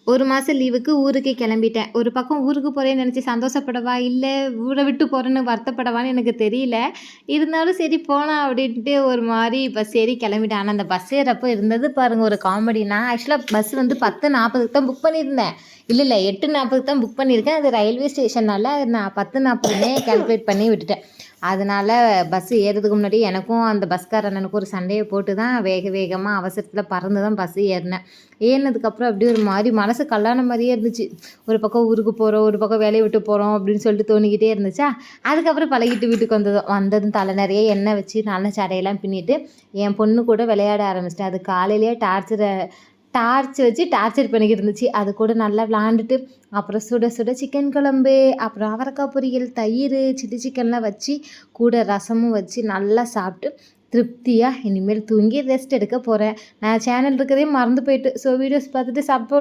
1 மாசம் லீவுக்கு ஊருக்கு கிளம்பிட்டேன். ஒரு பக்கம் ஊருக்கு போறேன்னு நெனச்சு சந்தோஷப்படவா, இல்ல ஊர விட்டு போறேன்னு வருத்தப்படவான்னு எனக்கு தெரியல. இருந்தாலும் சரி போலாம் அப்படின்ட்டு ஒரு மாரி பஸ் ஏறி கிளம்பிட்டேன். ஆனா அந்த பஸ் ஏறப்போ இருந்தது பாருங்க ஒரு காமெடி. நான் ஆக்சுவலா பஸ் வந்து 10:40க்கு தான் புக் பண்ணியிருந்தேன். இல்ல 8:40க்கு தான் புக் பண்ணியிருக்கேன். அது ரயில்வே ஸ்டேஷன்னால நான் 10:40ன்னே கால்குலேட் பண்ணி விட்டுட்டேன். அதனால பஸ் ஏறுறதுக்கு முன்னாடி எனக்கும் அந்த பஸ்கார அண்ணனுக்கும் ஒரு சண்டைய போட்டு தான் வேகமா அவசரத்துல பறந்து தான் பஸ் ஏறினேன். ஏறுனதுக்கப்புறம் அப்படியே ஒரு மாரி மனசு கல்லான மாரியே இருந்துச்சு. ஒரு பக்கம் ஊருக்கு போறோம், ஒரு பக்கம் வேலைய விட்டு போறோம் அப்படின்னு சொல்லிட்டு தோணிக்கிட்டே இருந்துச்சா, அதுக்கப்புறம் பழகிட்டு வீட்டுக்கு வந்ததும் தலை நெறைய எண்ணெய் வச்சு நல்ல சடையெல்லாம் பின்னிட்டு, என் பொண்ணு கூட விளையாட ஆரம்பிச்சிட்டேன். அது காலையிலேயே டார்ச் வச்சு டார்ச்சர் பண்ணிக்கிட்டு இருந்துச்சு. அது கூட நல்லா விளாண்டுட்டு, அப்புறம் சுட சுட சிக்கன் குழம்பு, அப்புறம் அவரக்காய் பொரியல், தயிர், சில்லி சிக்கன்லாம் வச்சு, கூட ரசமும் வச்சு நல்லா சாப்பிட்டு, திருப்தியா இனிமேல் தூங்கி ரெஸ்ட் எடுக்க போறேன். நான் சேனல் இருக்கதே மறந்து போயிட்டு. ஸோ வீடியோஸ் பார்த்துட்டு